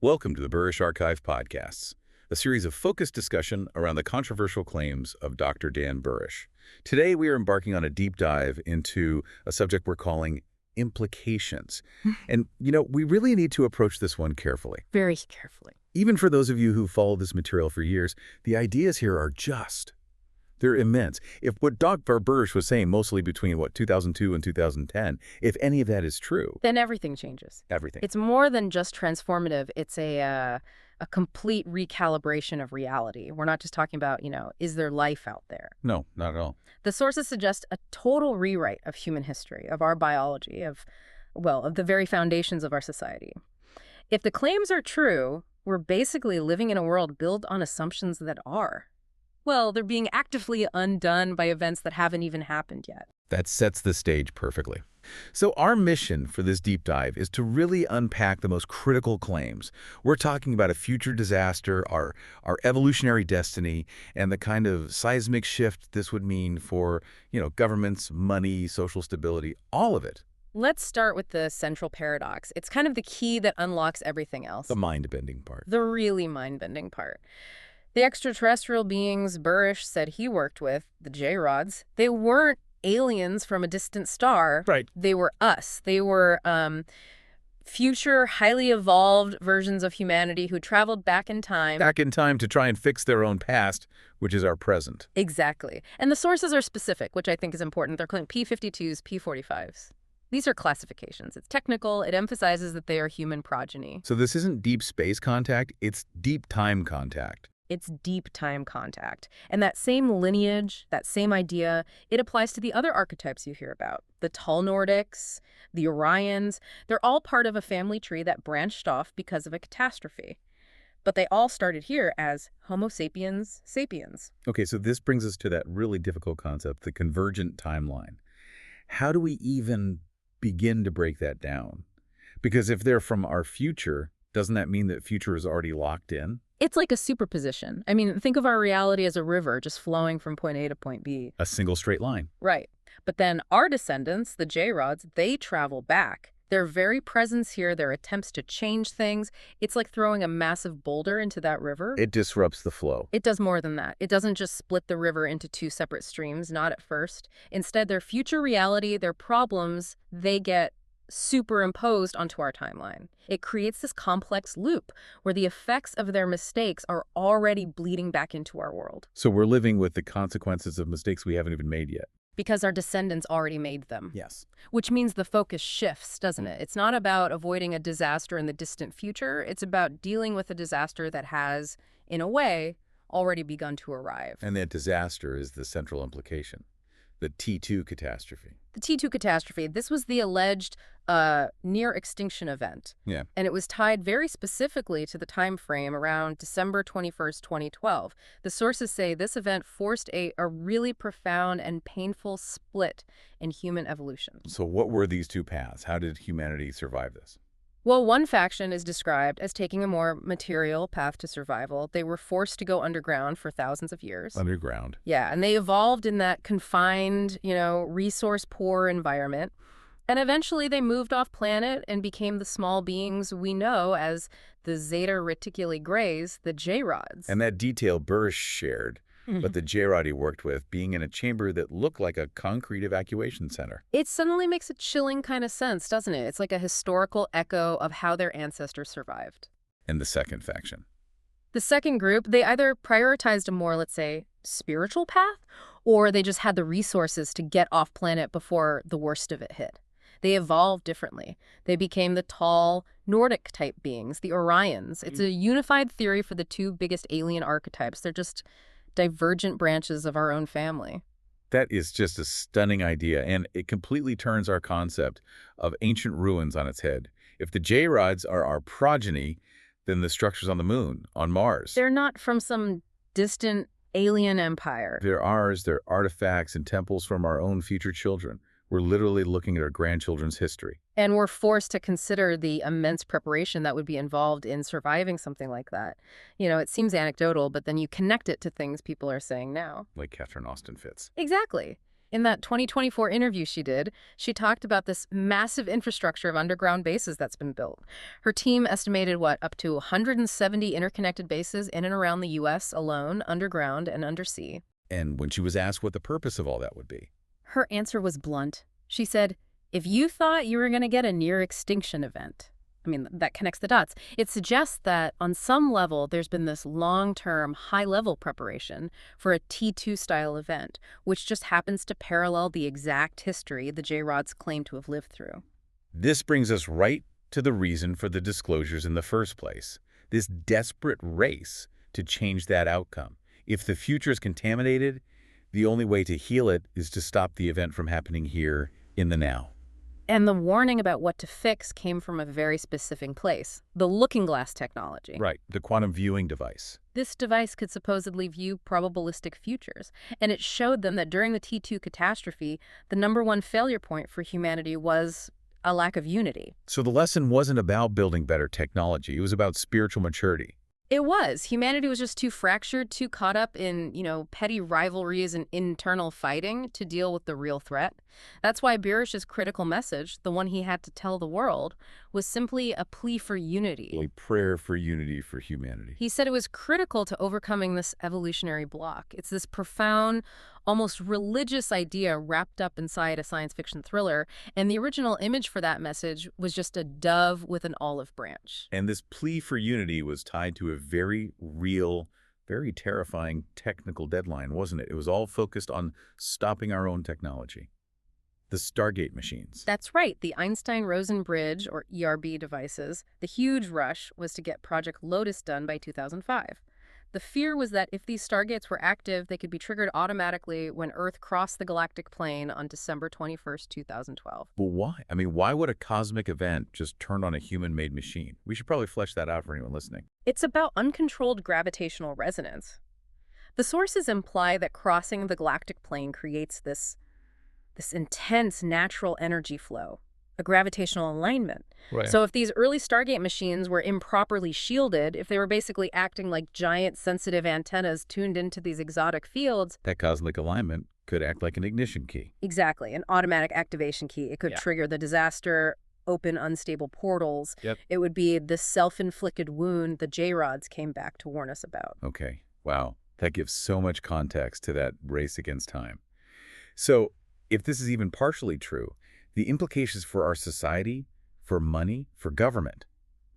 Welcome to the Burisch Archive Podcasts, a series of focused discussion around the controversial claims of Dr. Dan Burisch. Today, we are embarking on a deep dive into a subject we're calling implications. And, we really need to approach this one carefully. Very carefully. Even for those of you who follow this material for years, the ideas here are they're immense. If what Dr. Burisch was saying mostly between, 2002 and 2010, if any of that is true, then everything changes. everything. It's more than just transformative. It's a complete recalibration of reality. We're not just talking about, is there life out there? No, not at all. The sources suggest a total rewrite of human history, of our biology, of the very foundations of our society. If the claims are true, we're basically living in a world built on assumptions that are. Well, they're being actively undone by events that haven't even happened yet. That sets the stage perfectly. So our mission for this deep dive is to really unpack the most critical claims. We're talking about a future disaster, our evolutionary destiny, and the kind of seismic shift this would mean for, governments, money, social stability, all of it. Let's start with the central paradox. It's kind of the key that unlocks everything else. The mind-bending part. The really mind-bending part. The extraterrestrial beings Burisch said he worked with, the J-Rods, they weren't aliens from a distant star. Right. They were us. They were future, highly evolved versions of humanity who traveled back in time. Back in time to try and fix their own past, which is our present. Exactly. And the sources are specific, which I think is important. They're calling P-52s, P-45s. These are classifications. It's technical. It emphasizes that they are human progeny. So this isn't deep space contact, it's deep time contact. It's deep time contact. And that same lineage, that same idea, it applies to the other archetypes you hear about. The tall Nordics, the Orions, they're all part of a family tree that branched off because of a catastrophe. But they all started here as Homo sapiens sapiens. Okay, so this brings us to that really difficult concept, the convergent timeline. How do we even begin to break that down? Because if they're from our future, doesn't that mean that future is already locked in? It's like a superposition. I mean, think of our reality as a river just flowing from point A to point B. A single straight line. Right. But then our descendants, the J-Rods, they travel back. Their very presence here, their attempts to change things, it's like throwing a massive boulder into that river. It disrupts the flow. It does more than that. It doesn't just split the river into two separate streams, not at first. Instead, their future reality, their problems, they get superimposed onto our timeline. It creates this complex loop where the effects of their mistakes are already bleeding back into our world. So we're living with the consequences of mistakes we haven't even made yet. Because our descendants already made them. Yes. Which means the focus shifts, doesn't it? It's not about avoiding a disaster in the distant future. It's about dealing with a disaster that has, in a way, already begun to arrive. And that disaster is the central implication. The T2 catastrophe. The T2 catastrophe, this was the alleged near-extinction event. Yeah. And it was tied very specifically to the time frame around December 21st, 2012. The sources say this event forced a really profound and painful split in human evolution. So what were these two paths? How did humanity survive this? Well, one faction is described as taking a more material path to survival. They were forced to go underground for thousands of years. Underground. Yeah, and they evolved in that confined, resource-poor environment. And eventually they moved off planet and became the small beings we know as the Zeta Reticuli Greys, the J-Rods. And that detail Burisch shared, but the J-Rod he worked with being in a chamber that looked like a concrete evacuation center. It suddenly makes a chilling kind of sense, doesn't it? It's like a historical echo of how their ancestors survived. And the second faction. The second group, they either prioritized a more, let's say, spiritual path, or they just had the resources to get off planet before the worst of it hit. They evolved differently. They became the tall, Nordic-type beings, the Orions. It's a unified theory for the two biggest alien archetypes. They're just divergent branches of our own family. That is just a stunning idea, and it completely turns our concept of ancient ruins on its head. If the J-Rods are our progeny, then the structures on the moon, on Mars. They're not from some distant alien empire. They're ours, they're artifacts and temples from our own future children. We're literally looking at our grandchildren's history. And we're forced to consider the immense preparation that would be involved in surviving something like that. It seems anecdotal, but then you connect it to things people are saying now. Like Catherine Austin Fitts. Exactly. In that 2024 interview she did, she talked about this massive infrastructure of underground bases that's been built. Her team estimated, up to 170 interconnected bases in and around the U.S. alone, underground and undersea. And when she was asked what the purpose of all that would be, Her answer was blunt. She said, if you thought you were going to get a near-extinction event, that connects the dots. It suggests that on some level there's been this long-term, high-level preparation for a T2-style event, which just happens to parallel the exact history the J-Rods claim to have lived through. this brings us right to the reason for the disclosures in the first place, this desperate race to change that outcome. If the future is contaminated, the only way to heal it is to stop the event from happening here in the now. And the warning about what to fix came from a very specific place, the looking glass technology. Right, the quantum viewing device. This device could supposedly view probabilistic futures, and it showed them that during the T2 catastrophe, the #1 failure point for humanity was a lack of unity. So the lesson wasn't about building better technology, it was about spiritual maturity. It was. Humanity was just too fractured, too caught up in, petty rivalries and internal fighting to deal with the real threat. That's why Burisch's critical message, the one he had to tell the world, was simply a plea for unity. A prayer for unity for humanity. He said it was critical to overcoming this evolutionary block. It's this profound, almost religious idea wrapped up inside a science fiction thriller, and the original image for that message was just a dove with an olive branch. And this plea for unity was tied to a very real, very terrifying technical deadline, wasn't it? It was all focused on stopping our own technology. The Stargate machines. That's right, the Einstein-Rosen bridge, or ERB devices. The huge rush was to get Project Lotus done by 2005. The fear was that if these Stargates were active, they could be triggered automatically when Earth crossed the galactic plane on December 21st, 2012. But why? Why would a cosmic event just turn on a human-made machine? We should probably flesh that out for anyone listening. It's about uncontrolled gravitational resonance. The sources imply that crossing the galactic plane creates this intense natural energy flow, a gravitational alignment. Right. So if these early Stargate machines were improperly shielded, if they were basically acting like giant sensitive antennas tuned into these exotic fields, that cosmic alignment could act like an ignition key. exactly, an automatic activation key. It could Yeah. trigger the disaster, open unstable portals. Yep. It would be the self-inflicted wound the J-Rods came back to warn us about. Okay. Wow. That gives so much context to that race against time. So, if this is even partially true, the implications for our society, for money, for government,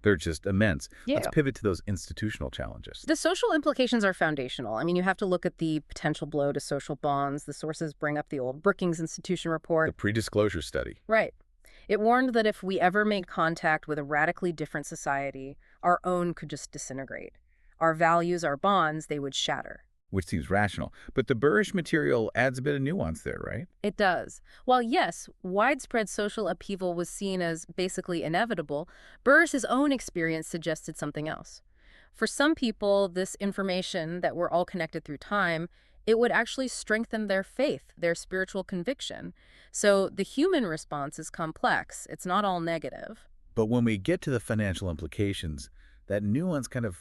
they're just immense. Yeah. Let's pivot to those institutional challenges. The social implications are foundational. You have to look at the potential blow to social bonds. The sources bring up the old Brookings Institution report. The pre-disclosure study. Right. It warned that if we ever made contact with a radically different society, our own could just disintegrate. Our values, our bonds, they would shatter. Which seems rational. But the Burisch material adds a bit of nuance there, right? It does. While yes, widespread social upheaval was seen as basically inevitable, Burisch's own experience suggested something else. For some people, this information that we're all connected through time, it would actually strengthen their faith, their spiritual conviction. So the human response is complex. It's not all negative. But when we get to the financial implications, that nuance kind of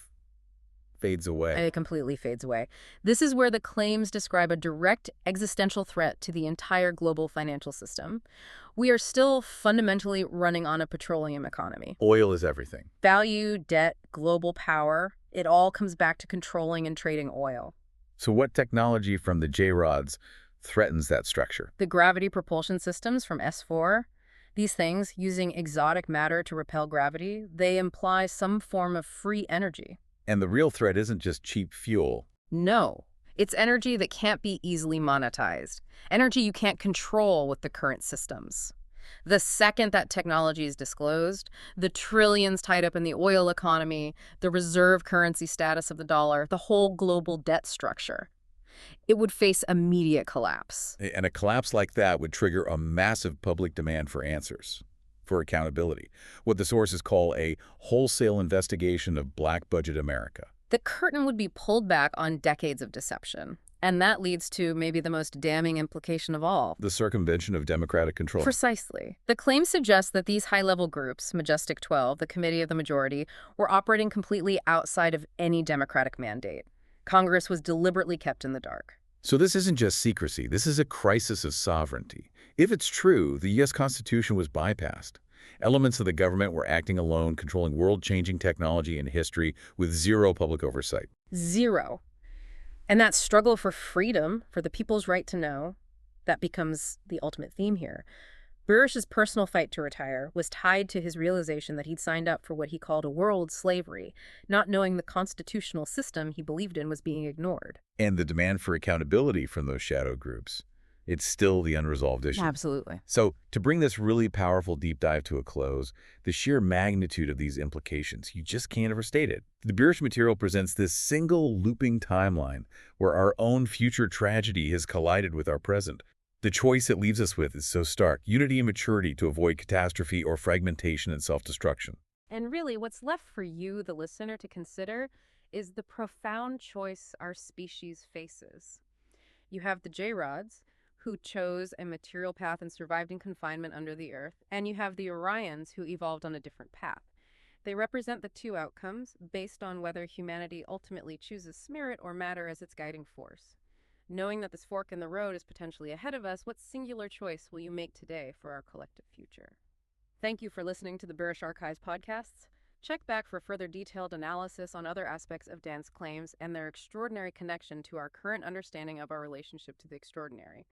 fades away. It completely fades away. This is where the claims describe a direct existential threat to the entire global financial system. We are still fundamentally running on a petroleum economy. Oil is everything. Value, debt, global power, it all comes back to controlling and trading oil. So what technology from the J-rods threatens that structure? The gravity propulsion systems from S4, these things, using exotic matter to repel gravity, they imply some form of free energy. And the real threat isn't just cheap fuel. No, it's energy that can't be easily monetized. Energy you can't control with the current systems. The second that technology is disclosed, the trillions tied up in the oil economy, the reserve currency status of the dollar, the whole global debt structure, it would face immediate collapse. And a collapse like that would trigger a massive public demand for answers, for accountability, what the sources call a wholesale investigation of black budget America. The curtain would be pulled back on decades of deception. And that leads to maybe the most damning implication of all. The circumvention of democratic control. Precisely. The claim suggests that these high-level groups, Majestic 12, the Committee of the Majority, were operating completely outside of any democratic mandate. Congress was deliberately kept in the dark. So this isn't just secrecy, this is a crisis of sovereignty. If it's true, the U.S. Constitution was bypassed. Elements of the government were acting alone, controlling world-changing technology and history with zero public oversight. Zero. And that struggle for freedom, for the people's right to know, that becomes the ultimate theme here. Burisch's personal fight to retire was tied to his realization that he'd signed up for what he called a world slavery, not knowing the constitutional system he believed in was being ignored. And the demand for accountability from those shadow groups. It's still the unresolved issue. Absolutely. So, to bring this really powerful deep dive to a close, the sheer magnitude of these implications, you just can't overstate it. The Burisch material presents this single looping timeline where our own future tragedy has collided with our present. The choice it leaves us with is so stark: unity and maturity to avoid catastrophe or fragmentation and self-destruction. And really, what's left for you, the listener, to consider is the profound choice our species faces. You have the J-Rods, who chose a material path and survived in confinement under the earth, and you have the Orions, who evolved on a different path. They represent the two outcomes based on whether humanity ultimately chooses spirit or matter as its guiding force. Knowing that this fork in the road is potentially ahead of us, what singular choice will you make today for our collective future? Thank you for listening to the Burisch Archive Podcasts. Check back for further detailed analysis on other aspects of Dan's claims and their extraordinary connection to our current understanding of our relationship to the extraordinary.